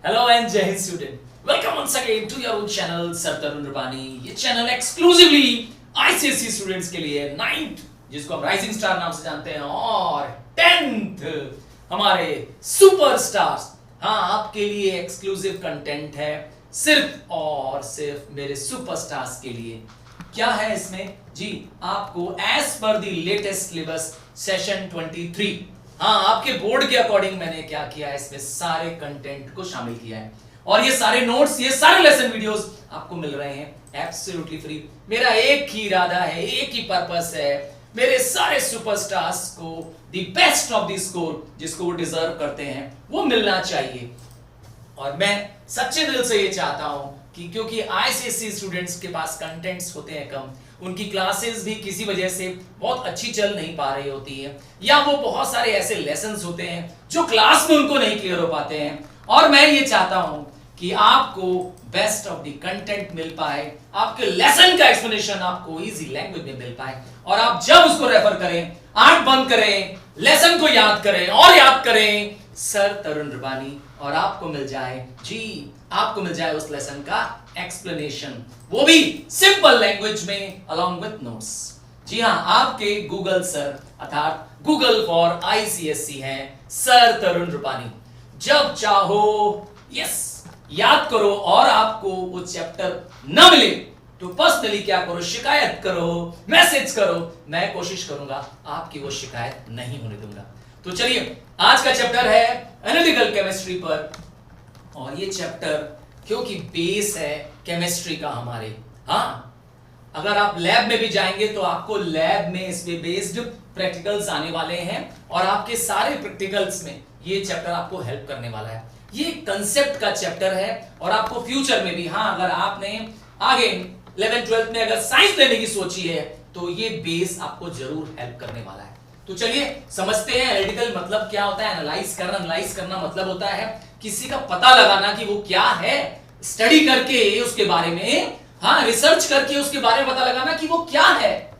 Hello and Jai Hind student. Welcome once again to your own channel Sir Tarun Rupani. ये channel exclusively ICSE students के लिए 9th जिसको हम rising star नाम से जानते हैं और 10th हमारे सुपरस्टार्स। हाँ, आपके लिए एक्सक्लूसिव कंटेंट है सिर्फ और सिर्फ मेरे सुपरस्टार्स के लिए। क्या है इसमें जी? आपको as per the latest syllabus session 23, हाँ आपके बोर्ड के अकॉर्डिंग मैंने क्या किया है, इसमें सारे कंटेंट को शामिल किया है और ये सारे नोट्स, ये सारे लेसन वीडियोस आपको मिल रहे हैं एब्सोल्युटली फ्री। मेरा एक ही इरादा है, एक ही पर्पस है, मेरे सारे सुपरस्टार्स को the best of the score जिसको वो डिजर्व करते हैं वो मिलना चाहिए। और मैं सच्चे दिल से ये चाहता हूं कि क्योंकि आईसीएसई स्टूडेंट्स के पास कंटेंट्स होते हैं कम, उनकी क्लासेस भी किसी वजह से बहुत अच्छी चल नहीं पा रही होती है, या वो बहुत सारे ऐसे लेसन्स होते हैं जो क्लास में उनको नहीं क्लियर हो पाते हैं, और मैं ये चाहता हूं कि आपको बेस्ट ऑफ द कंटेंट मिल पाए, आपके लेसन का एक्सप्लेनेशन आपको इजी लैंग्वेज में मिल पाए, और आप जब उसको रेफर करें, आंख बंद करें, लेसन को याद करें और याद करें सर तरुण रुपानी, और आपको मिल जाए जी, आपको मिल जाए उस लेसन का एक्सप्लेनेशन, वो भी सिंपल लैंग्वेज में अलोंग विद नोट्स। जी हाँ, आपके गूगल सर अर्थात गूगल फॉर आईसीएसई हैं सर तरुण रुपानी। जब चाहो यस याद करो, और आपको वो चैप्टर न मिले तो पर्सनली क्या करो, शिकायत करो, मैसेज करो, मैं कोशिश करूंगा आपकी वो शिकायत नहीं होने दूंगा। तो चलिए, आज का चैप्टर है एनालिटिकल केमिस्ट्री पर, और ये चैप्टर क्योंकि बेस है केमिस्ट्री का हमारे, हाँ अगर आप लैब में भी जाएंगे तो आपको लैब में इस पे बेस्ड प्रैक्टिकल्स आने वाले हैं, और आपके सारे प्रैक्टिकल्स में ये चैप्टर आपको हेल्प करने वाला है। ये कंसेप्ट का चैप्टर है, और आपको फ्यूचर में भी, हाँ अगर आपने आगे 11th-12th में अगर साइंस लेने की सोची है तो ये बेस आपको जरूर हेल्प करने वाला है। तो चलिए समझते हैं एनालिटिकल मतलब क्या होता है। एनालाइज करना मतलब होता है किसी का पता लगाना कि वो क्या है, स्टडी करके उसके बारे में, हाँ रिसर्च करके उसके बारे में पता लगाना कि वो क्या है।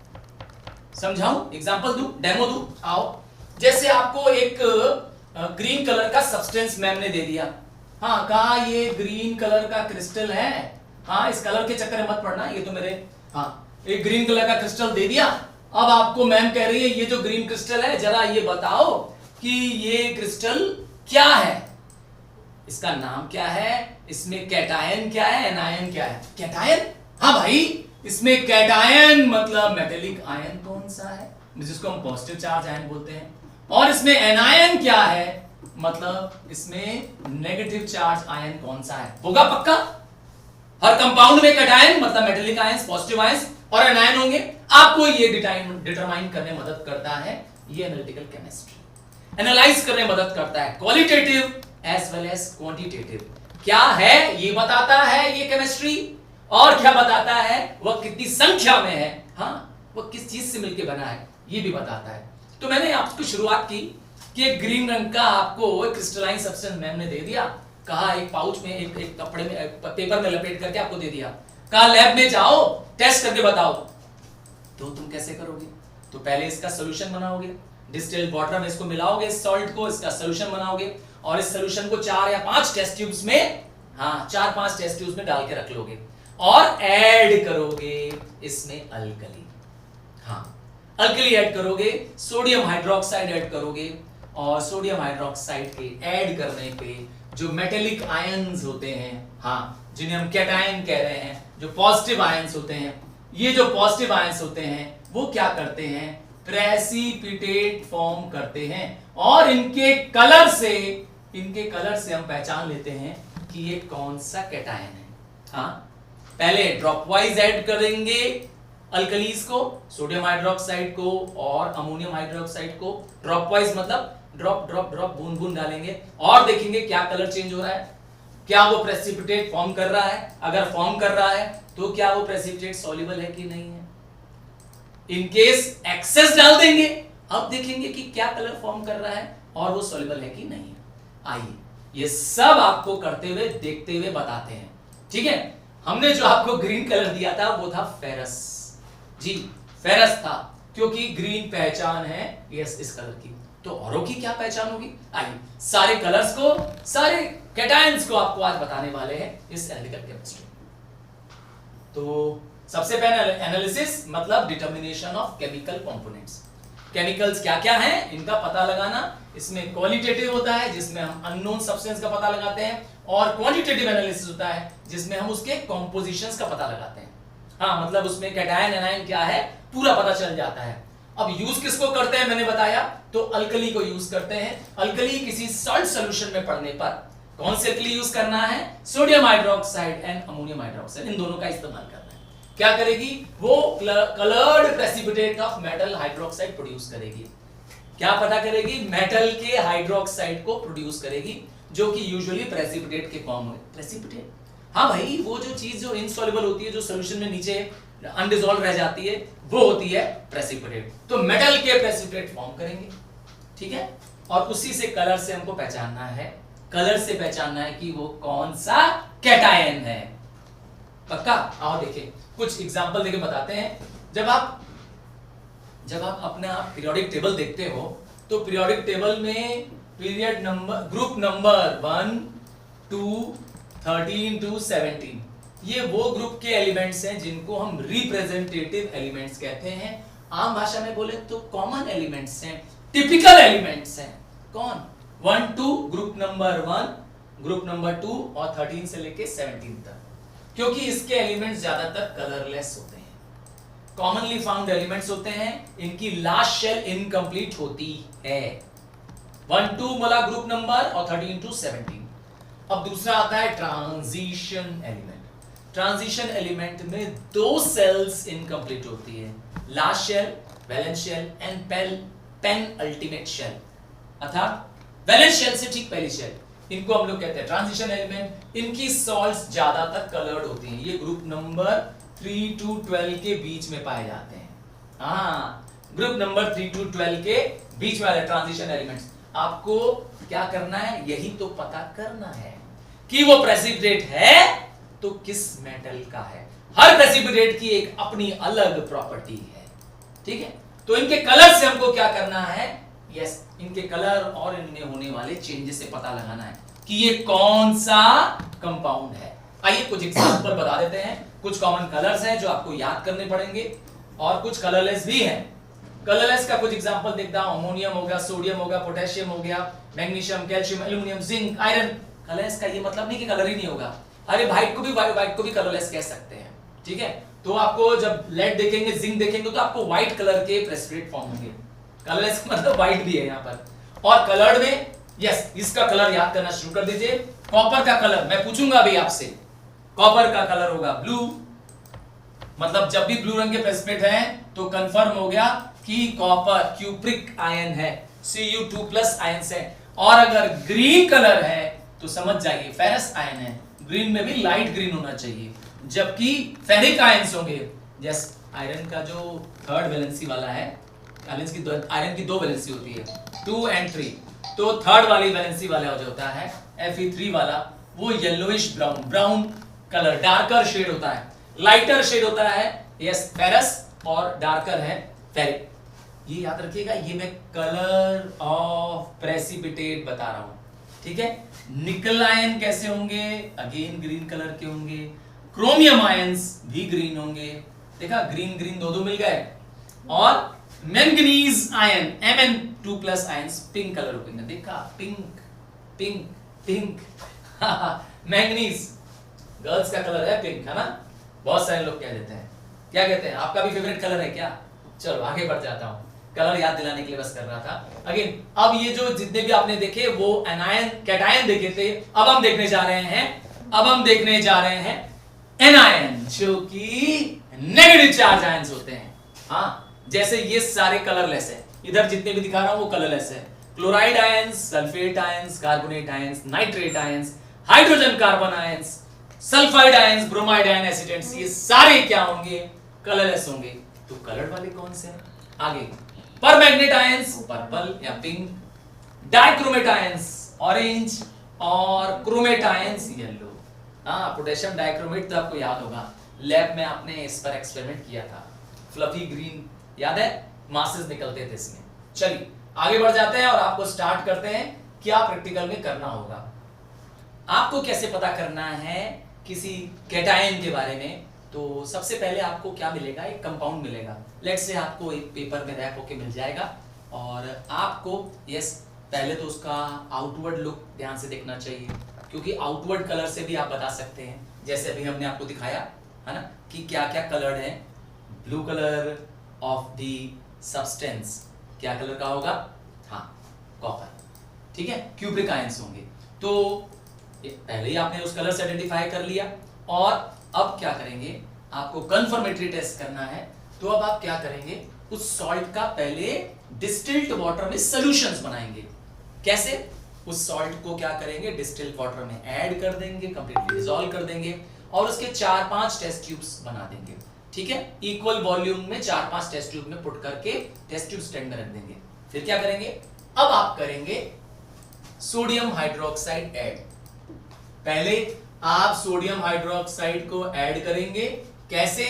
समझाऊं, एग्जांपल दूं, डेमो दूं? आओ, जैसे आपको एक ग्रीन कलर का सब्सटेंस मैम ने दे दिया, हाँ कहा ये ग्रीन कलर का क्रिस्टल है, हाँ इस कलर के चक्कर में मत पड़ना, ये तो मेरे, हाँ एक ग्रीन कलर का क्रिस्टल दे दिया। अब आपको मैम कह रही है ये जो ग्रीन क्रिस्टल है जरा ये बताओ कि ये क्रिस्टल क्या है, इसका नाम क्या है, इसमें कैटायन क्या है, एनायन क्या है। कैटायन, हाँ भाई इसमें कैटायन मतलब मेटेलिक आयन कौन सा है, जिसको हम पॉजिटिव चार्ज आयन बोलते हैं, और इसमें एनायन क्या है मतलब इसमें नेगेटिव चार्ज आयन कौन सा है। होगा पक्का? हर कंपाउंड में कैटायन मतलब मेटेलिक आयंस, पॉजिटिव आयंस और एनायन होंगे। आपको ये डिटरमाइन करने में मदद करता है ये एनालिटिकल केमिस्ट्री, एनालाइज करने में मदद करता है, qualitative as well as quantitative. क्या है ये बताता है ये केमिस्ट्री, और क्या बताता है वह कितनी संख्या में है, हाँ वह किस चीज से मिलकर बना है ये भी बताता है। तो मैंने आपको शुरुआत की कि एक ग्रीन रंग का आपको एक क्रिस्टलाइन सब्सटेंस मैम ने दे दिया, कहा एक पाउच में, एक कपड़े में, पेपर में लपेट करके आपको दे दिया, कहा लैब में जाओ टेस्ट करके बताओ। तो तुम कैसे करोगे? तो पहले इसका सॉल्यूशन बनाओगे, डिस्टिल्ड वाटर में इसको मिलाओगे, इस सॉल्ट को, इसका सॉल्यूशन बनाओगे, और इस सॉल्यूशन को 4 या 5 टेस्ट ट्यूब्स में, हाँ 4-5 टेस्ट ट्यूब्स में डाल के रख लोगे, और ऐड करोगे इसमें अल्कली, हाँ अल्कली ऐड करोगे, सोडियम हाइड्रोक्साइड ऐड करोगे, और सोडियम हाइड्रोक्साइड के ऐड करने पे जो मेटेलिक आयंस होते हैं, हाँ जिन्हें हम कैटायन कह रहे हैं, जो पॉजिटिव आयंस होते हैं, ये जो पॉजिटिव आयंस होते हैं वो क्या करते हैं, प्रेसिपिटेट फॉर्म करते हैं, और इनके कलर से हम पहचान लेते हैं कि ये कौन सा कैटायन है। हाँ पहले ड्रॉप वाइज ऐड करेंगे अल्कलीज को, सोडियम हाइड्रोक्साइड को और अमोनियम हाइड्रोक्साइड को, ड्रॉप वाइज मतलब ड्रॉप ड्रॉप ड्रॉप बूंद बूंद डालेंगे, और देखेंगे क्या कलर चेंज हो रहा है, क्या वो प्रेसिपिटेट फॉर्म कर रहा है, अगर फॉर्म कर रहा है तो क्या वो प्रेसिपिटेट सॉल्युबल है कि नहीं है। इन केस एक्सेस डाल देंगे, अब देखेंगे कि क्या कलर फॉर्म कर रहा है और वो सॉल्युबल है कि नहीं है। आइए ये सब आपको करते हुए, देखते हुए बताते हैं, ठीक है। हमने जो आपको ग्रीन कलर दिया था वो था फेरस, जी फेरस था, क्योंकि ग्रीन पहचान है यस इस कलर की, तो औरों की क्या पहचान होगी। आइए सारे कलर्स को, सारे कैटायंस को आपको आज बताने वाले हैं इस एनालिटिकल केमिस्ट्री। तो सबसे पहले एनालिसिस मतलब determination of chemical components. Chemicals क्या क्या हैं इनका पता लगाना। इसमें क्वालिटेटिव होता है जिसमें हम अननोन सब्सटेंस का पता लगाते हैं, और क्वांटिटेटिव एनालिसिस होता है जिसमें हम उसके कॉम्पोजिशंस का पता लगाते हैं। हाँ, मतलब उसमें कैटायन एनायन क्या है पूरा पता चल जाता है। अब यूज किसको करते हैं मैंने बताया, तो अल्कली को यूज करते हैं। अल्कली किसी सॉल्ट सॉल्यूशन में पड़ने पर कौन से अल्कली यूज करना है, sodium hydroxide and ammonium hydroxide, इन दोनों का इस्तेमाल करना है। क्या करेगी वो, coloured precipitate of metal hydroxide produce करेगी। क्या पता करेगी, मेटल के हाइड्रोक्साइड को प्रोड्यूस करेगी, जो कि यूजुअली प्रेसिपिटेट के फॉर्म में। प्रेसिपिटेट, हाँ भाई, वो जो चीज जो इनसॉल्युबल होती है, जो सॉल्यूशन में नीचे अनडिसॉल्व रह जाती है, वो होती है प्रेसिपिटेट। तो मेटल के प्रेसिपिटेट फॉर्म करेंगे, ठीक है। और उसी से कलर से हमको पहचानना है, कलर से पहचानना है कि वो कौन सा कैटायन है। पक्का? आओ देखिए, कुछ एग्जांपल देके बताते हैं। जब आप अपना पीरियोडिक टेबल देखते हो, तो पीरियोडिक टेबल में period number, group number 1 2 13 to 17, ये वो ग्रुप के एलिमेंट्स हैं जिनको हम रिप्रेजेंटेटिव एलिमेंट्स कहते हैं। आम भाषा में बोले तो कॉमन एलिमेंट्स हैं, टिपिकल एलिमेंट्स हैं। कौन? 1 2, ग्रुप नंबर 1, ग्रुप नंबर 2 और 13 से लेके 17 तक, क्योंकि इसके एलिमेंट्स ज्यादातर कलरलेस होते हैं, कॉमनली फाउंड एलिमेंट्स होते हैं। इनकी लास्ट शेल इनकम्प्लीट होती है। 1 2 वाला ग्रुप नंबर और 13 to 17। अब दूसरा आता है ट्रांजिशन एलिमेंट। ट्रांजिशन एलिमेंट में 2 सेल्स इनकम्प्लीट होती है, last shell, valence shell and penultimate shell, अर्थात वैलेंस शेल से ठीक पहली शेल, इनको हम लोग कहते हैं ट्रांजिशन एलिमेंट। इनकी सॉल्ट्स ज्यादातर कलर्ड होती हैं। ये ग्रुप नंबर 3 to 12 के बीच में पाए जाते हैं। हाँ, ग्रुप नंबर 3 to 12 के बीच वाले ट्रांजिशन एलिमेंट्स। आपको क्या करना है, यही तो पता करना है कि वो प्रेसिपिटेट है तो किस मेटल का है। हर प्रेसिपिटेट की एक अपनी अलग प्रॉपर्टी है, ठीक है। तो इनके कलर से हमको क्या करना है, यस, इनके कलर और इनमें होने वाले चेंजेस से पता लगाना है कि ये कौन सा कंपाउंड है। आइए कुछ एग्जांपल बता देते हैं। कुछ कॉमन कलर्स हैं जो आपको याद करने पड़ेंगे, और कुछ कलरलेस भी हैं। कलरलेस का कुछ एग्जांपल देखता हूं। अमोनियम हो गया, सोडियम हो गया, पोटेशियम हो गया, magnesium, calcium, aluminium, zinc, iron. Colourless का ये मतलब नहीं कि कलर ही नहीं होगा। अरे व्हाइट को भी कलरलेस कह सकते हैं, ठीक है। तो आपको जब लेड देखेंगे, जिंक देखेंगे, तो आपको व्हाइट कलर के प्रेसिपिटेट फॉर्म होंगे। कलरलेस मतलब व्हाइट भी है यहाँ पर। और कलर्ड में, यस, इसका कलर याद करना शुरू कर दीजिए। कॉपर का कलर मैं पूछूंगा अभी आपसे, कॉपर का कलर होगा ब्लू। मतलब जब भी ब्लू रंग के प्रेसिपिटेट हैं तो कंफर्म हो गया कि कॉपर क्यूप्रिक आयन है, Cu2+ आयन है। और अगर ग्रीन कलर है तो समझ जाइए फेरस आयन है। ग्रीन में भी लाइट ग्रीन होना चाहिए, जबकि फेरिक आयंस होंगे। जैसे आयरन का जो थर्ड वैलेंसी वाला है, आयरन की 2 वैलेंसी होती है, 2 and 3। तो थर्ड वाली वैलेंसी वाला जो होता है Fe3 वाला, वो yellowish brown colour, darker shade होता है। लाइटर शेड होता है यस फेरस, और डार्कर है फेरिक। ये याद रखिएगा, ये मैं कलर ऑफ प्रेसिपिटेट बता रहा हूं, ठीक है। निकल आयन कैसे होंगे, अगेन ग्रीन कलर के होंगे। क्रोमियम आयंस भी ग्रीन होंगे, देखा, ग्रीन ग्रीन 2 मिल गए। और manganese ion Mn2+ ions pink colour होंगे, देखा, pink pink pink. Manganese girls का कलर है पिंक, है ना। बहुत सारे लोग कह देते हैं, क्या कहते हैं, आपका भी फेवरेट कलर है क्या? चलो आगे बढ़ जाता हूं, कलर याद दिलाने के लिए बस कर रहा था। अगेन, अब ये जो जितने भी आपने देखे वो एनायन कैटायन देखे थे, अब हम देखने जा रहे हैं एनायन, जो कि नेगेटिव चार्ज आयंस होते हैं। हाँ, जैसे ये सारे कलरलेस है, इधर जितने भी दिखा रहा हूं वो कलरलेस है। Chloride ions, sulphate ions, carbonate ions, nitrate ions, hydrogen carbon ions, sulphide ions, bromide ion, एसिडेंट्स, ये सारे क्या होंगे, कलरलेस होंगे। तो कलर्ड वाले कौन से हैं? आगे परमैग्नेट आयंस पर्पल या पिंक, डाइक्रोमेट आयंस ऑरेंज, और क्रोमेट आयंस येलो। हाँ, पोटेशियम डाइक्रोमेट तो आपको याद होगा, लैब में आपने इस पर एक्सपेरिमेंट किया था। फ्लफी ग्रीन याद है, मासेस निकलते थे इसमें। चलिए आगे बढ़ जाते हैं और आपको स्टार्ट करते हैं क्या प्रैक्टिकल में करना होगा। आपको कैसे पता करना है किसी कैटायन के बारे में, तो सबसे पहले आपको क्या मिलेगा, एक कंपाउंड मिलेगा। लेट्स से आपको एक पेपर में रैप होके मिल जाएगा और आपको यस पहले तो उसका आउटवर्ड लुक ध्यान से देखना चाहिए, क्योंकि आउटवर्ड कलर से भी आप बता सकते हैं। जैसे अभी हमने आपको दिखाया है ना कि क्या क्या कलर है। Blue colour of the substance क्या कलर का होगा, हाँ कॉपर, ठीक है, क्यूप्रिक आयंस होंगे। तो पहले ही आपने उस कलर से आइडेंटिफाई कर लिया और अब क्या करेंगे, आपको कंफर्मेटरी टेस्ट करना है। तो अब आप क्या करेंगे, उस सॉल्ट का पहले डिस्टिल्ड वाटर में सॉल्यूशंस बनाएंगे। कैसे, उस सॉल्ट को क्या करेंगे, डिस्टिल्ड वाटर में ऐड कर देंगे, कंप्लीटली डिसॉल्व कर देंगे और उसके 4-5 टेस्ट ट्यूब्स बना देंगे। ठीक है, इक्वल वॉल्यूम में 4-5 टेस्ट ट्यूब में पुट करके टेस्ट ट्यूब स्टैंड में रख देंगे। फिर क्या करेंगे, अब आप करेंगे सोडियम हाइड्रोक्साइड ऐड। पहले आप सोडियम हाइड्रोक्साइड को ऐड करेंगे। कैसे,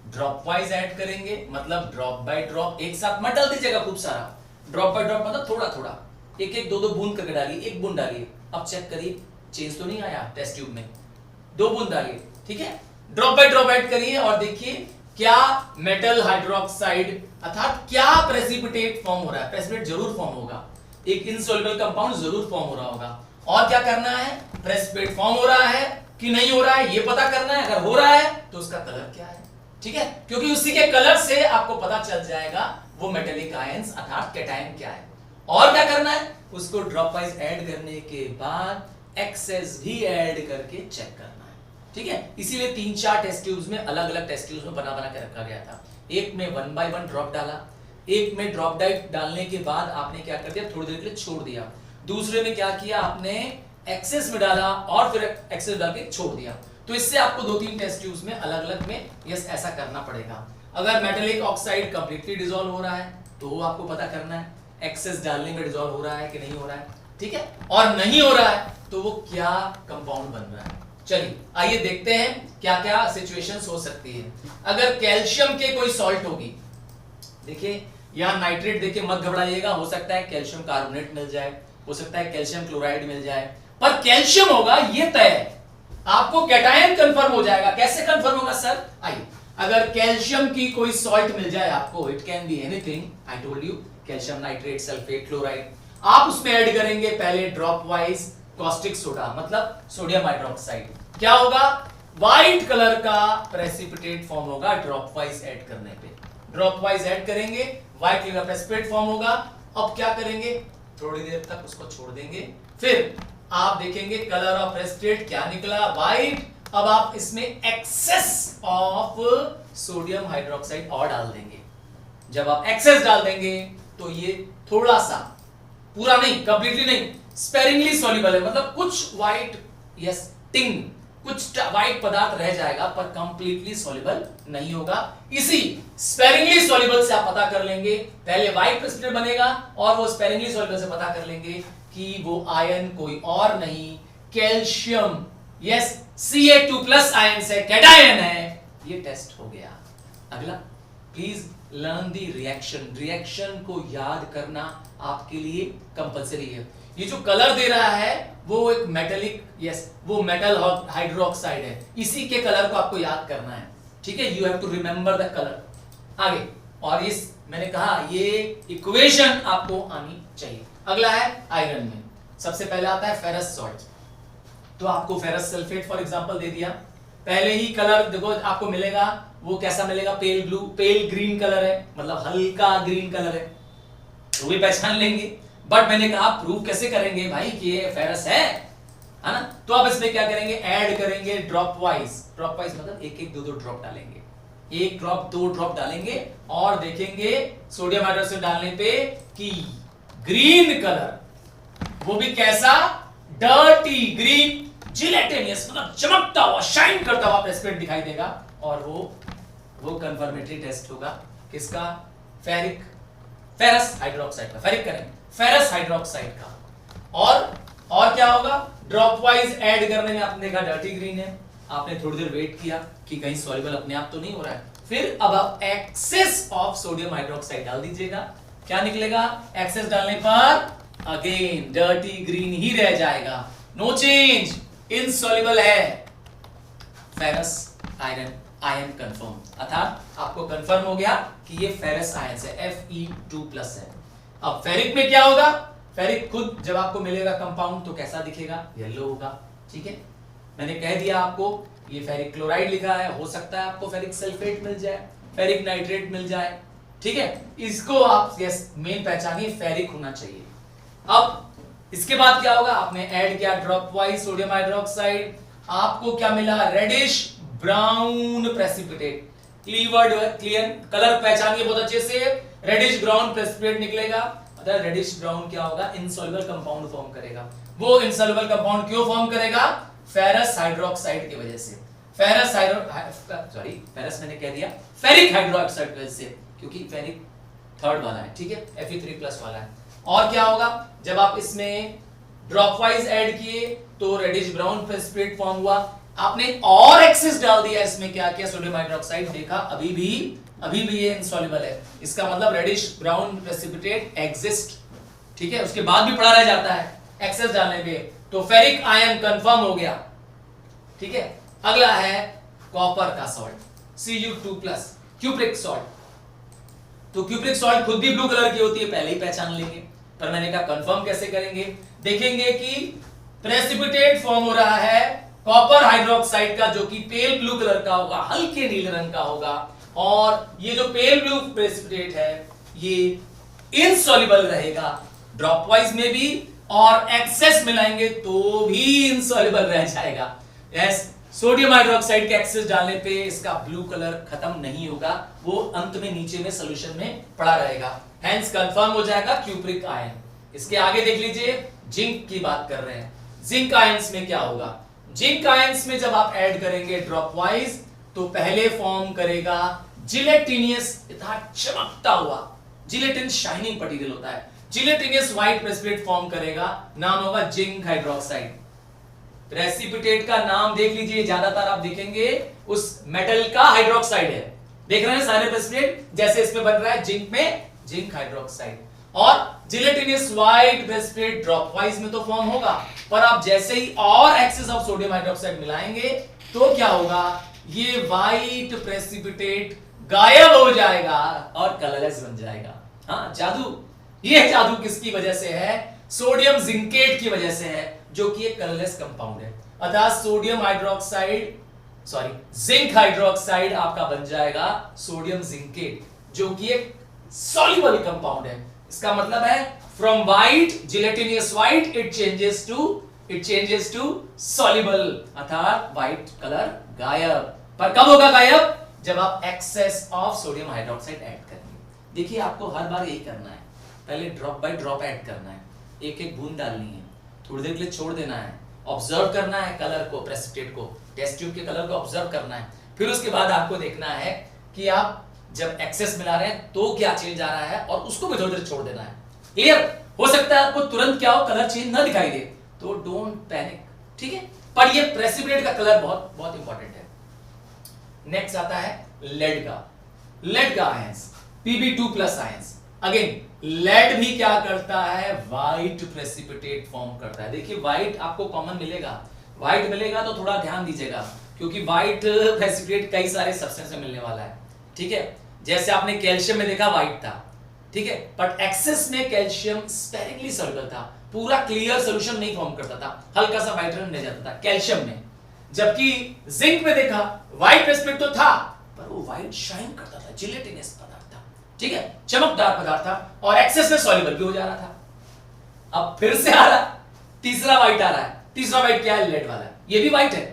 ड्रॉप वाइज ऐड करेंगे, मतलब ड्रॉप बाय ड्रॉप एक साथ मत डाल दीजिएगा खूब सारा। ड्रॉप बाय ड्रॉप मतलब थोड़ा थोड़ा, एक एक 2-2 बूंद करके डालिए, एक बूंद डालिए। अब चेक करिए चेंज तो नहीं आया टेस्ट ट्यूब में, 2 बूंद डालिए, ठीक है। ड्रॉप बाय ड्रॉप ऐड करिए और देखिए क्या मेटल हाइड्रोक्साइड अर्थात क्या प्रेसिपिटेट फॉर्म हो रहा है। प्रेसिपिटेट जरूर फॉर्म होगा, एक इनसॉल्युबल कंपाउंड जरूर फॉर्म हो रहा होगा। और क्या करना है, प्रेसिपिटेट फॉर्म हो रहा है कि नहीं हो रहा है ये पता करना है। अगर हो रहा है तो उसका कलर क्या है, ठीक है, क्योंकि उसी के कलर से आपको पता चल जाएगा वो मेटेलिक आयंस अर्थात कैटायन क्या है। और क्या करना है, उसको ड्रॉप वाइज ऐड करने के बाद एक्सेस भी ऐड करके चेक करना है, ठीक है। इसीलिए 3-4 टेस्ट ट्यूब्स में अलग अलग टेस्ट ट्यूब्स में बना बना के रखा गया था। एक में 1 by 1 ड्रॉप डाला, एक में ड्रॉप डालने के बाद आपने क्या कर दिया, थोड़ी देर के लिए छोड़ दिया। दूसरे में क्या किया, आपने एक्सेस में डाला और फिर एक्सेस डाल के छोड़ दिया। तो इससे आपको 2-3 टेस्ट ट्यूब्स में अलग अलग में यस ऐसा करना पड़ेगा। अगर मेटेलिक ऑक्साइड कंप्लीटली डिसॉल्व हो रहा है तो आपको पता करना है एक्सेस डालने में डिसॉल्व हो रहा है कि नहीं हो रहा है, ठीक है। और नहीं हो रहा है तो वो क्या कंपाउंड बन रहा है। चलिए आइए देखते हैं क्या क्या सिचुएशंस हो सकती है। अगर कैल्शियम के कोई सॉल्ट होगी, देखिए यहां नाइट्रेट देखिए, मत घबराइएगा, हो सकता है कैल्शियम कार्बोनेट मिल जाए, हो सकता है कैल्शियम क्लोराइड मिल जाए, पर कैल्शियम होगा ये तय है। आपको कैटायन कंफर्म हो जाएगा। कैसे कंफर्म होगा सर, आइए, अगर कैल्शियम की कोई सॉल्ट मिल जाए आपको, it can be anything, I told you, calcium nitrate, sulphate, chloride, आप उसमें ऐड करेंगे पहले ड्रॉप वाइज कॉस्टिक सोडा, मतलब सोडियम हाइड्रोक्साइड। क्या होगा, व्हाइट कलर का प्रेसिपिटेट फॉर्म होगा ड्रॉप वाइज ऐड करने पे। ड्रॉप वाइज ऐड करेंगे, व्हाइट कलर का प्रेसिपिटेट फॉर्म होगा। अब क्या करेंगे, थोड़ी देर तक उसको छोड़ देंगे, फिर आप देखेंगे कलर ऑफ प्रेसिपिटेट क्या निकला, व्हाइट। अब आप इसमें एक्सेस ऑफ सोडियम हाइड्रोक्साइड और डाल देंगे। जब आप एक्सेस डाल देंगे तो ये थोड़ा सा, पूरा नहीं, कंप्लीटली नहीं, स्पेरिंगली सॉल्युबल है, मतलब कुछ व्हाइट यस टिंग, कुछ व्हाइट पदार्थ रह जाएगा पर कंप्लीटली सॉल्युबल नहीं होगा। इसी स्पेरिंगली सॉल्युबल से आप पता कर लेंगे, पहले व्हाइट प्रेसिपिटेट बनेगा और वो स्पेरिंगली सॉल्युबल से पता कर लेंगे कि वो आयन कोई और नहीं, कैल्शियम यस Ca2+ आयन से कैटायन है। ये टेस्ट हो गया। अगला, please learn the reaction. Reaction को याद करना आपके लिए कंपलसरी है। ये जो कलर दे रहा है वो एक मेटेलिक यस वो मेटल हाइड्रोक्साइड है, इसी के कलर को आपको याद करना है, ठीक है। You have to remember the colour. आगे, और इस मैंने कहा ये इक्वेशन आपको आनी चाहिए। अगला है आयरन में, सबसे पहले आता है फेरस सॉल्ट। तो आपको फेरस सल्फेट फॉर एग्जांपल दे दिया, पहले ही कलर देखो आपको मिलेगा, वो कैसा मिलेगा, पेल ब्लू, पेल ग्रीन कलर है, मतलब हल्का ग्रीन कलर है, तो भी पहचान लेंगे। बट मैंने कहा प्रूव कैसे करेंगे भाई कि ये फेरस है ना। तो अब इसमें क्या करेंगे, ऐड करेंगे ड्रॉप वाइज। ड्रॉप वाइज मतलब 1-1, 2-2 ड्रॉप डालेंगे, 1 ड्रॉप 2 ड्रॉप डालेंगे और देखेंगे सोडियम हाइड्रोक्साइड डालने पे कि ग्रीन कलर, वो भी कैसा, डर्टी ग्रीन, जिलेटिनियस, मतलब चमकता हुआ, शाइन करता हुआ प्रेसिपिटेट दिखाई देगा। और वो कंफर्मेटरी टेस्ट होगा किसका, फेरस हाइड्रोक्साइड का। फेरिक करेंगे, फेरस हाइड्रोक्साइड का। और क्या होगा, ड्रॉप वाइज ऐड करने में आपने देखा डर्टी ग्रीन है, आपने थोड़ी देर वेट किया कि कहीं सॉल्युबल अपने आप तो नहीं हो रहा है, फिर अब आप एक्सेस ऑफ सोडियम हाइड्रोक्साइड डाल दीजिएगा। क्या निकलेगा, एक्सेस डालने पर अगेन डर्टी ग्रीन ही रह जाएगा, नो चेंज। इनसॉल्युबल है फेरस आयरन आयन कंफर्म, अर्थात आपको कंफर्म हो गया कि ये फेरस आयन है, Fe2+ है। अब फेरिक में क्या होगा? फेरिक खुद जब आपको मिलेगा कंपाउंड तो कैसा दिखेगा? येलो होगा। ठीक है, मैंने कह दिया आपको ये फेरिक क्लोराइड लिखा है, हो सकता है आपको फेरिक सल्फेट मिल जाए, फेरिक नाइट्रेट मिल जाए। ठीक है, इसको आप यस मेन पहचानिए, फेरिक होना चाहिए। अब इसके बाद क्या होगा? आपने ऐड किया ड्रॉप वाइज सोडियम हाइड्रोक्साइड, आपको क्या मिला? Reddish brown precipitate. क्लीवर्ड क्लियर, कलर पहचानिए बहुत अच्छे से, रेडिश ब्राउन प्रेसिपिटेट निकलेगा। अगर रेडिश ब्राउन क्या होगा? इनसॉल्युबल कंपाउंड फॉर्म करेगा। वो इनसॉल्युबल कंपाउंड क्यों फॉर्म करेगा? फेरस हाइड्रोक्साइड की वजह से। फेरस फेरस मैंने कह दिया, फेरिक हाइड्रोक्साइड की वजह से, क्योंकि फेरिक थर्ड वाला है। ठीक है, Fe3+ वाला है। और क्या होगा? जब आप इसमें ड्रॉप वाइज ऐड किए तो रेडिश ब्राउन प्रेसिपिटेट फॉर्म हुआ। आपने और एक्सेस डाल दिया इसमें, क्या किया? सोडियम हाइड्रोक्साइड, देखा अभी भी ये इनसॉल्युबल है। इसका मतलब रेडिश ब्राउन प्रेसिपिटेट एग्जिस्ट। ठीक है, उसके बाद भी पड़ा रह जाता है एक्सेस डालने पे, तो फेरिक आयन कंफर्म हो गया। ठीक है, अगला है कॉपर का सॉल्ट Cu2+, क्यूप्रिक सॉल्ट। तो क्यूप्रिक सॉल्ट खुद भी ब्लू कलर की होती है, पहले ही पहचान लेंगे, पर मैंने कहा कंफर्म कैसे करेंगे? देखेंगे कि प्रेसिपिटेट फॉर्म हो रहा है कॉपर हाइड्रोक्साइड का, जो कि पेल ब्लू कलर का होगा, हल्के नीले रंग का होगा। और ये जो पेल ब्लू प्रेसिपिटेट है ये इनसॉल्युबल रहेगा ड्रॉप वाइज में भी, और एक्सेस मिलाएंगे तो भी इनसॉल्युबल रह जाएगा। यस, सोडियम हाइड्रोक्साइड के एक्सेस डालने पे इसका ब्लू कलर खत्म नहीं होगा, वो अंत में नीचे में सॉल्यूशन में पड़ा रहेगा, हेंस कंफर्म हो जाएगा क्यूप्रिक आयन। इसके आगे देख लीजिए, जिंक की बात कर रहे हैं। जिंक आयंस में क्या होगा? जिंक आयंस में जब आप ऐड करेंगे ड्रॉप वाइज तो पहले फॉर्म करेगा जिलेटिनियस, चमकता हुआ, जिलेटिन शाइनिंग मटेरियल होता है, जिलेटिनियस व्हाइट प्रेसिपिटेट फॉर्म करेगा, नाम होगा जिंक हाइड्रोक्साइड। प्रेसिपिटेट का नाम देख लीजिए, ज्यादातर आप देखेंगे उस मेटल का हाइड्रोक्साइड है। देख रहे हैं सारे प्रेसिपिटेट, जैसे इसमें बन रहा है जिंक में जिंक हाइड्रोक्साइड। और gelatinous white precipitate drop wise में तो फॉर्म होगा, पर आप जैसे ही और एक्सेस ऑफ सोडियम हाइड्रोक्साइड मिलाएंगे तो क्या होगा? ये व्हाइट प्रेसिपिटेट गायब हो जाएगा और कलरलेस बन जाएगा। हाँ, जादू। ये जादू किसकी वजह से है? सोडियम जिंकेट की वजह से है, जो कि एक कलरलेस कंपाउंड है। अर्थात सोडियम हाइड्रोक्साइड जिंक हाइड्रोक्साइड आपका बन जाएगा सोडियम जिंकेट, जो कि एक सॉल्युबल कंपाउंड है। इसका मतलब है from white gelatinous white it changes to soluble, अर्थात व्हाइट कलर गायब। पर कब होगा गायब? जब आप excess of sodium hydroxide add करेंगे। देखिए, आपको हर बार यही करना है, पहले ड्रॉप बाय ड्रॉप ऐड करना है, एक एक बूंद डालनी है, थोड़ी देर के लिए छोड़ देना है, ऑब्जर्व करना है कलर को, प्रेसिपिटेट को, टेस्ट ट्यूब के कलर को ऑब्जर्व करना है। फिर उसके बाद आपको देखना है कि आप जब एक्सेस मिला रहे हैं तो क्या चेंज आ रहा है, और उसको भी थोड़ी देर छोड़ देना है। क्लियर? हो सकता है आपको तुरंत क्या हो, कलर चेंज ना दिखाई दे, तो डोंट पैनिक। ठीक है, पर ये प्रेसिपिटेट का कलर बहुत बहुत इंपॉर्टेंट है। नेक्स्ट आता है लेड का ions, Pb2+ ions. Again lead भी क्या करता है? व्हाइट प्रेसिपिटेट फॉर्म करता है। देखिए, व्हाइट आपको कॉमन मिलेगा तो थोड़ा ध्यान दीजिएगा, क्योंकि व्हाइट प्रेसिपिटेट कई सारे सब्सटेंस में मिलने वाला है। ठीक है, जैसे आपने कैल्शियम में देखा व्हाइट था, ठीक है, बट एक्सेस में कैल्शियम स्पेरिंगली सॉल्युबल था, पूरा क्लियर सॉल्यूशन नहीं फॉर्म करता था, हल्का सा व्हाइट रंग रह जाता था कैल्शियम में। जबकि जिंक में देखा व्हाइट प्रेसिपिटेट तो था, पर वो व्हाइट शाइन करता था, जिलेटिनस पदार्थ था, ठीक है, चमकदार पदार्थ था, और एक्सेस में सॉल्युबल भी हो जा रहा था। अब फिर से आ रहा तीसरा व्हाइट आ रहा है, तीसरा व्हाइट क्या है? लेड वाला, ये भी व्हाइट है,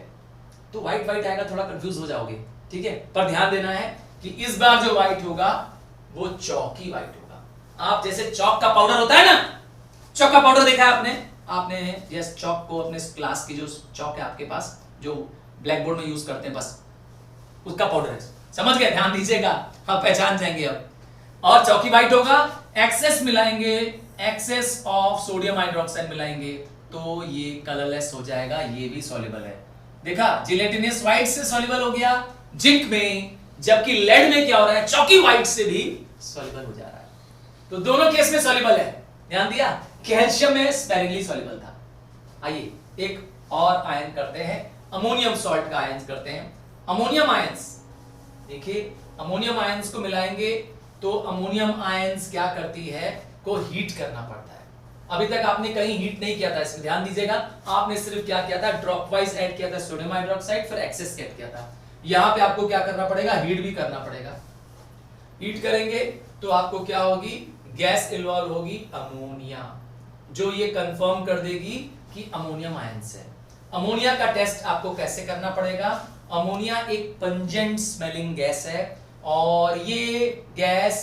तो व्हाइट आएगा, थोड़ा कंफ्यूज हो जाओगे। ठीक है, पर ध्यान देना है कि इस बार जो व्हाइट होगा वो चौकी व्हाइट होगा। आप जैसे चौक का पाउडर होता है ना, चौक का पाउडर देखा है आपने जैसे चौक को अपने क्लास की जो चौक है आपके पास, जो ब्लैक बोर्ड में यूज करते हैं, बस उसका पाउडर है, समझ गए? ध्यान दीजिएगा, आप पहचान जाएंगे अब। और चौकी व्हाइट होगा, एक्सेस मिलाएंगे, एक्सेस ऑफ सोडियम हाइड्रोक्साइड मिलाएंगे तो ये कलरलेस हो जाएगा, ये भी सॉल्युबल है। देखा, जिलेटिनस व्हाइट से सॉल्युबल हो गया जिंक में, जबकि लेड में क्या हो रहा है? चौकी व्हाइट से भी सॉल्युबल हो जा रहा है। तो दोनों केस में सॉल्युबल है, ध्यान दिया? कैल्शियम में स्पेरिंगली सॉल्युबल था। आइए एक और आयन करते हैं अमोनियम सॉल्ट का आयन करते हैं। अमोनियम आयंस, देखिए अमोनियम आयंस को मिलाएंगे तो अमोनियम आयंस क्या करती है, को हीट करना पड़ता है। अभी तक आपने कहीं हीट नहीं किया था, इसमें ध्यान दीजिएगा। आपने सिर्फ क्या किया था, ड्रॉप वाइज ऐड किया था सोडियम हाइड्रोक्साइड, फिर एक्सेस ऐड किया था। यहां पे आपको क्या करना पड़ेगा, हीट भी करना पड़ेगा। हीट करेंगे तो आपको क्या होगी, गैस इन्वॉल्व होगी अमोनिया, जो ये कंफर्म कर देगी कि अमोनियम आयंस है। अमोनिया का टेस्ट आपको कैसे करना पड़ेगा, अमोनिया एक पंजेंट स्मेलिंग गैस है और ये गैस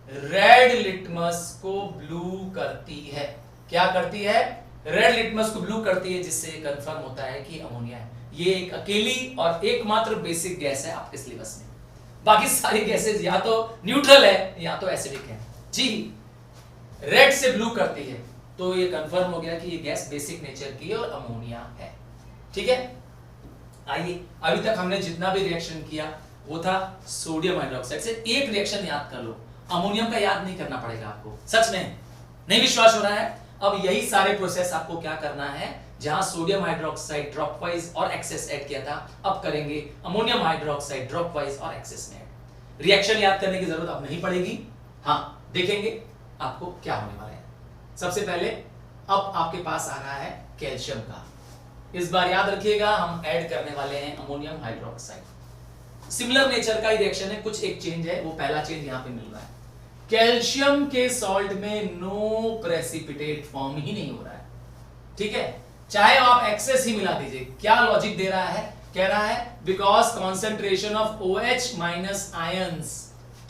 रेड लिटमस को ब्लू करती है। क्या करती है, रेड लिटमस को ब्लू करती है, जिससे कंफर्म होता है कि अमोनिया है। ये एक अकेली और एकमात्र बेसिक गैस है आपके सिलेबस में। बाकी सारी गैसेस या तो न्यूट्रल है या तो एसिडिक है। जी, रेड से ब्लू करती है तो ये कंफर्म हो गया कि ये गैस बेसिक नेचर की है और अमोनिया है। ठीक है, आइए अभी तक हमने जितना भी रिएक्शन किया वो था सोडियम हाइड्रोक्साइड से। एक रिएक्शन याद कर लो, अमोनियम का याद नहीं करना पड़ेगा आपको। सच में नहीं विश्वास हो रहा है? अब यही सारे प्रोसेस आपको क्या करना है, जहां सोडियम हाइड्रोक्साइड ड्रॉप वाइज और एक्सेस ऐड किया था, अब करेंगे अमोनियम हाइड्रोक्साइड ड्रॉप वाइज और एक्सेस में ऐड। रिएक्शन याद करने की जरूरत अब नहीं पड़ेगी। हाँ, देखेंगे आपको क्या होने वाला है। सबसे पहले अब आपके पास आ रहा है कैल्शियम का। इस बार याद रखिएगा हम ऐड करने वाले हैं अमोनियम हाइड्रोक्साइड। सिमिलर नेचर का ही रिएक्शन है, कुछ एक चेंज है, वो पहला चेंज यहां पे मिल रहा है। कैल्शियम के सॉल्ट में नो प्रेसिपिटेट फॉर्म ही नहीं हो रहा है। ठीक है, चाहे आप एक्सेस ही मिला दीजिए। क्या लॉजिक दे रहा है, कह रहा है because concentration of OH minus ions,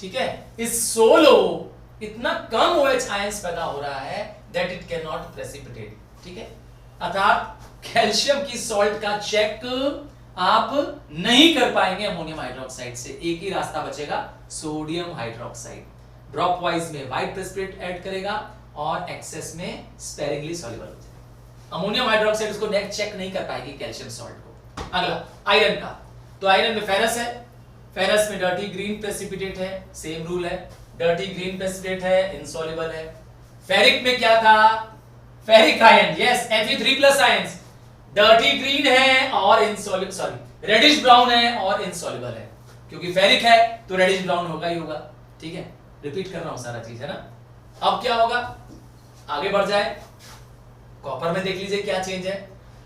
ठीक है, इज सो लो, इतना कम OH आयंस पैदा हो रहा है that it can not precipitate. ठीक है, अर्थात कैल्शियम की सॉल्ट का चेक आप नहीं कर पाएंगे अमोनियम हाइड्रोक्साइड से। एक ही रास्ता बचेगा, सोडियम हाइड्रोक्साइड। ड्रॉप वाइज में व्हाइट प्रेसिपिटेट ऐड करेगा और एक्सेस में स्पेरिंगली सॉल्युबल हो जाएगा। अमोनियम हाइड्रोक्साइड उसको नेक्स्ट चेक नहीं कर पाएगी कैल्शियम सॉल्ट को। अगला आयरन का, तो आयरन में फेरस है, फेरस में डर्टी ग्रीन प्रेसिपिटेट है, सेम रूल है, डर्टी ग्रीन प्रेसिपिटेट है, इनसॉल्युबल है। फेरिक में क्या था, ferric ion, yes Fe3+ ions, dirty green है और इनसॉल्युबल, सॉरी रेडिश ब्राउन है और इनसॉल्युबल है, क्योंकि फेरिक है तो रेडिश ब्राउन होगा ही होगा। ठीक है, रिपीट कर रहा हूं सारा चीज, है ना। अब क्या होगा, आगे बढ़ जाए, कॉपर में देख लीजिए क्या चेंज है।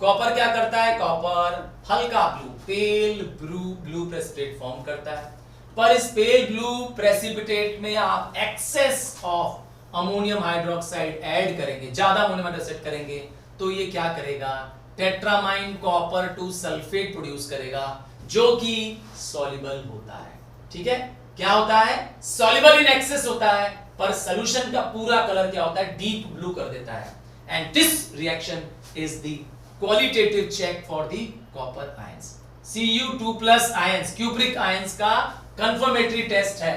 कॉपर क्या करता है, कॉपर हल्का blue, pale blue precipitate form करता है। पर इस पेल ब्लू प्रेसिपिटेट में आप excess of ammonium hydroxide add करेंगे, ज्यादा अमोनियम हाइड्रोक्साइड करेंगे तो ये क्या करेगा, टेट्रामाइन कॉपर 2 सल्फेट प्रोड्यूस करेगा, जो कि सॉल्युबल होता है। ठीक है, क्या होता है, सॉल्युबल इन एक्सेस होता है, पर सॉल्यूशन का पूरा कलर क्या होता है, डीप ब्लू कर देता है। And this reaction is the qualitative check for the copper ions. Cu2+ ions, cupric ions का कंफर्मेटरी टेस्ट है।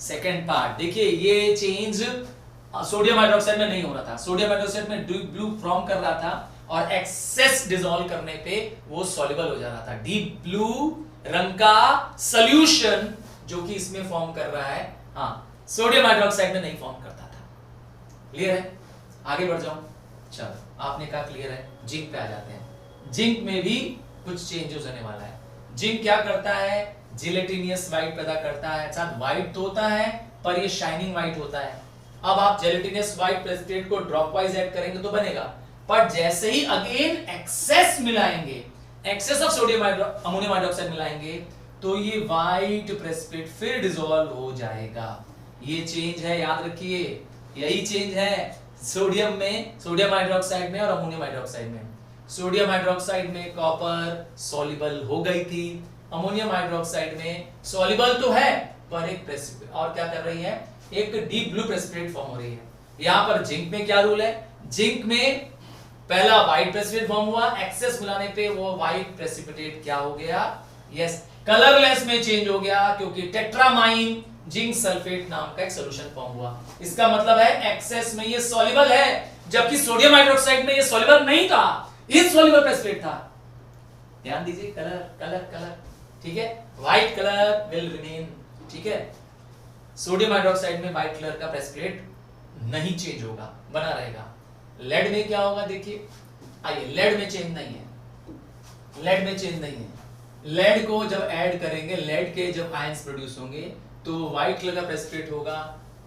सेकेंड पार्ट देखिए, ये चेंज सोडियम हाइड्रोक्साइड में नहीं हो रहा था। सोडियम हाइड्रोक्साइड में डीप ब्लू फॉर्म कर रहा था और एक्सेस डिसॉल्व करने पे वो सॉल्युबल हो जा रहा था। डीप ब्लू रंग का सॉल्यूशन जो कि इसमें फॉर्म कर रहा है, हाँ, सोडियम हाइड्रोक्साइड में नहीं फॉर्म करता था। क्लियर है, आगे बढ़ जाऊं। चलो, आपने कहा क्लियर है, जिंक पे आ जाते हैं। जिंक में भी कुछ चेंजेस होने वाला है। जिंक क्या करता है, जेलेटिनियस व्हाइट पैदा करता है। साथ व्हाइट तो होता है पर ये शाइनिंग व्हाइट होता है। अब आप जेलेटिनियस व्हाइट प्रेसिपिटेट को ड्रॉप वाइज ऐड करेंगे तो बनेगा, पर जैसे ही अगेन एक्सेस मिलाएंगे, excess of sodium ammonium hydroxide मिलाएंगे, तो ये व्हाइट प्रेसिपिटेट फिर डिसॉल्व हो जाएगा। ये चेंज है, याद रखिए, यही चेंज है सोडियम में, सोडियम हाइड्रोक्साइड में और अमोनियम हाइड्रोक्साइड में। सोडियम हाइड्रोक्साइड में कॉपर सॉल्युबल हो गई थी, अमोनियम हाइड्रोक्साइड में सॉल्युबल तो है पर एक प्रेसिपिटेट और क्या कर रही है, एक डीप ब्लू प्रेसिपिटेट फॉर्म हो रही है। यहां पर जिंक में क्या रूल है, जिंक में पहला व्हाइट प्रेसिपिटेट फॉर्म हुआ, एक्सेस मिलाने पे वो व्हाइट प्रेसिपिटेट क्या हो गया, यस, कलरलेस में चेंज हो गया, क्योंकि टेट्रामाइन जिंक सल्फेट नाम का एक सॉल्यूशन फॉर्म हुआ। इसका मतलब है एक्सेस में ये सॉल्युबल है, जबकि सोडियम हाइड्रोक्साइड में ये सॉल्युबल नहीं था, इनसॉल्युबल प्रेसिपिटेट था। ध्यान दीजिए, कलर कलर कलर, ठीक है, व्हाइट कलर विल रिमेन। ठीक है, सोडियम हाइड्रोक्साइड में व्हाइट कलर का प्रेसिपिटेट नहीं चेंज होगा, बना रहेगा। लेड में क्या होगा, देखिए आइए, लेड में चेंज नहीं है, लेड में चेंज नहीं है। लेड को जब ऐड करेंगे, लेड के जब आयंस प्रोड्यूस होंगे तो व्हाइट कलर का प्रेसिपिटेट होगा,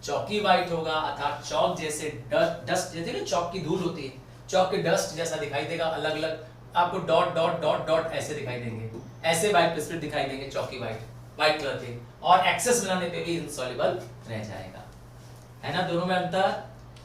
चौकी व्हाइट होगा, अर्थात चौक जैसे डस्ट जैसे ना चौक की धूल होती है, चौक के डस्ट जैसा दिखाई देगा, अलग अलग आपको डॉट डॉट डॉट डॉट ऐसे दिखाई देंगे, ऐसे व्हाइट प्रेसिपिटेट दिखाई देंगे चौकी व्हाइट कलर के, और एक्सेस बनाने पे भी इनसॉल्युबल रह जाएगा, है ना। दोनों में अंतर,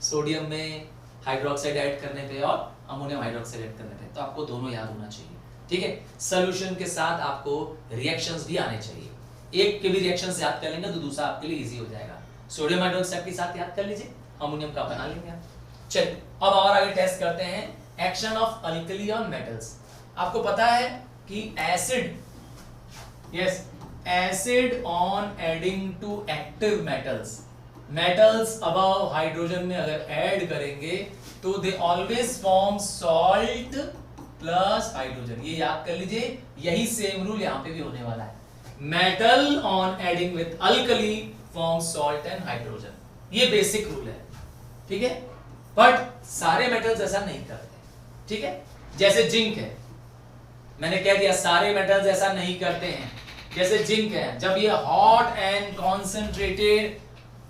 सोडियम में हाइड्रोक्साइड ऐड करने पे और अमोनियम हाइड्रोक्साइड ऐड करने पे, तो आपको दोनों याद होना चाहिए, ठीक है। सॉल्यूशन के साथ आपको रिएक्शंस भी आने चाहिए, एक के भी रिएक्शंस याद कर लेंगे तो दूसरा आपके लिए इजी हो जाएगा। सोडियम हाइड्रोक्साइड के साथ याद कर लीजिए, अमोनियम का बना लेंगे आप। चलिए अब और आगे टेस्ट करते हैं action of alkali on metals. आपको पता है कि acid, yes, acid on adding to active metals, metals above hydrogen में अगर ऐड करेंगे तो they always form salt plus hydrogen. ये याद कर लीजिए, यही सेम रूल यहां पे भी होने वाला है। Metal on adding with alkali form salt and hydrogen, ये बेसिक रूल है, ठीक है। बट सारे मेटल्स ऐसा नहीं करते, ठीक है। जैसे जिंक है, मैंने कह दिया सारे मेटल्स ऐसा नहीं करते हैं। जैसे जिंक है, जब ये hot and concentrated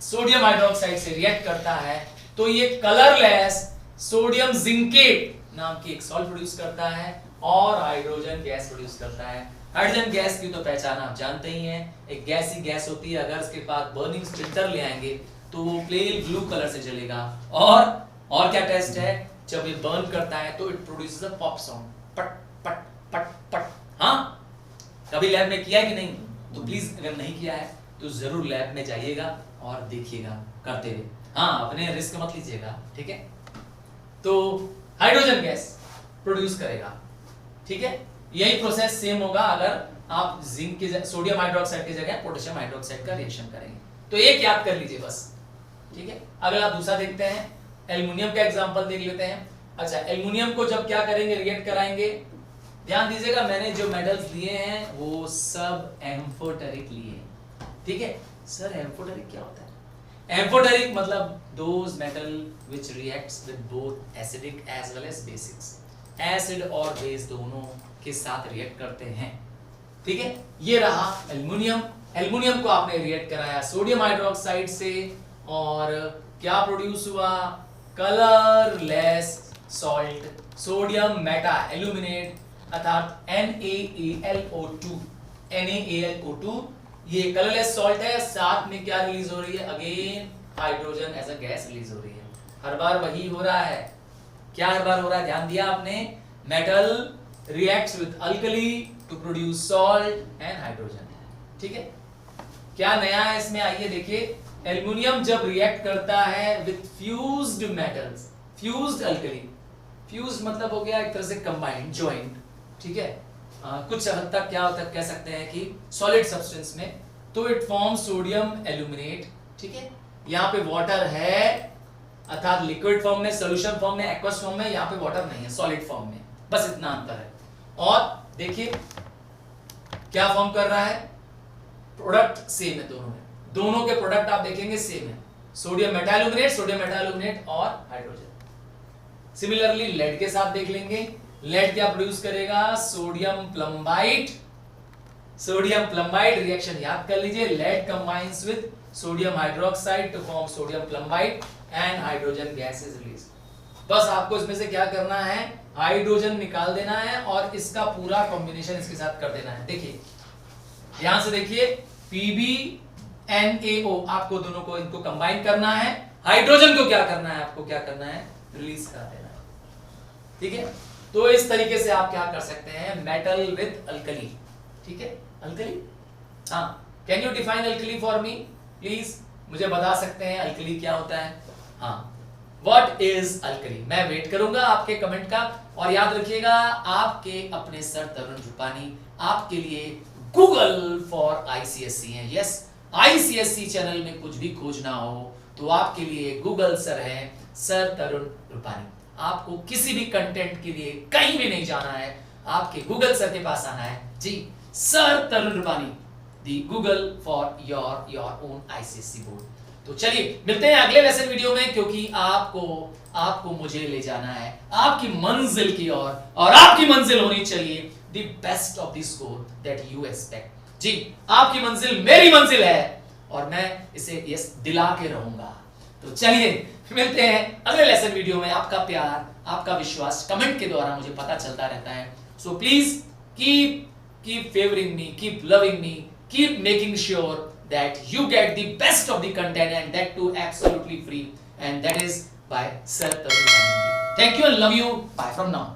sodium hydroxide से रिएक्ट करता है तो ये कलरलेस सोडियम जिंकेट नाम की एक सॉल्ट प्रोड्यूस करता है और हाइड्रोजन गैस प्रोड्यूस करता है। हाइड्रोजन गैस की तो पहचान आप जानते ही हैं, एक गैस ही गैस होती है, अगर उसके पास बर्निंग स्प्लिंटर ले आएंगे तो वो प्लेन ब्लू कलर से जलेगा। और क्या टेस्ट है, जब ये बर्न करता है तो it produces a pop sound, पट पट पट पट। हाँ, कभी लैब में किया है कि नहीं? तो प्लीज अगर नहीं किया है तो जरूर लैब में जाइएगा और देखिएगा करते हुए। हाँ, अपने रिस्क मत लीजिएगा, ठीक है। तो हाइड्रोजन गैस प्रोड्यूस करेगा, ठीक है। यही प्रोसेस सेम होगा अगर आप जिंक के सोडियम हाइड्रोक्साइड की जगह पोटेशियम हाइड्रोक्साइड का रिएक्शन करेंगे। तो एक याद कर लीजिए बस, ठीक है। अगर आप दूसरा देखते हैं, एल्युमिनियम का एग्जांपल देख लेते हैं। अच्छा, एल्युमिनियम को जब क्या करेंगे, रिएक्ट कराएंगे। ध्यान दीजिएगा, मैंने जो मेटल्स लिए हैं वो सब एम्फोटेरिक लिए हैं, ठीक है। सर एम्फोटेरिक क्या होता है? एम्फोटेरिक मतलब those metal which reacts with both acidic as well as basics, acid और बेस दोनों के साथ रिएक्ट करते हैं, ठीक है। ये रहा एल्युमिनियम। एल्युमिनियम को आपने रिएक्ट कराया सोडियम हाइड्रोक्साइड से और क्या प्रोड्यूस हुआ, colourless salt sodium Meta aluminate अर्थात NaAlO2। NaAlO2 ये कलरलेस सॉल्ट है, साथ में क्या रिलीज हो रही है, again hydrogen as a gas release हो रही है। हर बार वही हो रहा है। क्या हर बार हो रहा है, ध्यान दिया आपने? Metal reacts with alkali to produce salt and hydrogen, ठीक है। क्या नया है इसमें, आइए देखिए। एल्युमिनियम जब रिएक्ट करता है with fused metals, fused alkali, fused मतलब हो गया एक तरह से कंबाइंड, जॉइंट, ठीक है। कुछ हद तक क्या होता है, कह सकते हैं कि सॉलिड सब्सटेंस में, तो इट फॉर्म सोडियम एल्यूमिनेट, ठीक है। यहाँ पे वाटर है अर्थात लिक्विड फॉर्म में, सॉल्यूशन फॉर्म में, एक्वस फॉर्म में, यहाँ पे वाटर नहीं है, सॉलिड फॉर्म में, बस इतना अंतर है। और देखिए क्या फॉर्म कर रहा है, प्रोडक्ट सेम है दोनों में, दोनों के प्रोडक्ट आप देखेंगे सेम है, सोडियम मेटालुमिनेट और हाइड्रोजन। सिमिलरली लेड के साथ देख लेंगे, लेड क्या प्रोड्यूस करेगा, sodium plumbite. Sodium plumbite reaction याद कर लीजिए, lead combines with sodium hydroxide to form sodium plumbite and hydrogen gas is release. बस आपको इसमें से क्या करना है, हाइड्रोजन निकाल देना है और इसका पूरा कॉम्बिनेशन इसके साथ कर देना है। देखिए यहां से देखिए PbNaO, आपको दोनों को इनको कंबाइन करना है। हाइड्रोजन को क्या करना है, आपको क्या करना है, रिलीज करा देना है, ठीक है। तो इस तरीके से आप क्या कर सकते हैं, मेटल विद अल्कली, ठीक है। अल्कली, हाँ, can you define alkali for me please, मुझे बता सकते हैं अल्कली क्या होता है? हाँ, व्हाट इज अल्कली? मैं वेट करूंगा आपके कमेंट का। और याद रखिएगा, आपके अपने सर तरुण रूपानी आपके लिए गूगल फॉर ICSE है। यस, ICSE चैनल में कुछ भी खोजना हो तो आपके लिए गूगल सर है, सर तरुण रूपानी। आपको किसी भी कंटेंट के लिए कहीं भी नहीं जाना है, आपके गूगल सर के पास आना है जी, sir Tarun Rupani, the Google for your own ICSE board. तो चलिए मिलते हैं अगले लेसन वीडियो में, क्योंकि आपको आपको मुझे ले जाना है आपकी मंजिल की ओर, और आपकी मंजिल होनी चाहिए the best of the score that you expect. जी, आपकी मंजिल मेरी मंजिल है और मैं इसे यस दिला के रहूंगा। तो चलिए मिलते हैं अगले लेसन वीडियो में। आपका प्यार, आपका विश्वास कमेंट के द्वारा मुझे पता चलता रहता है। So please keep favouring me, keep loving me, keep making sure that you get the best of the content, and that too absolutely free, and that is by Sir Tarun Gandhi. Thank you and love you. Bye from now.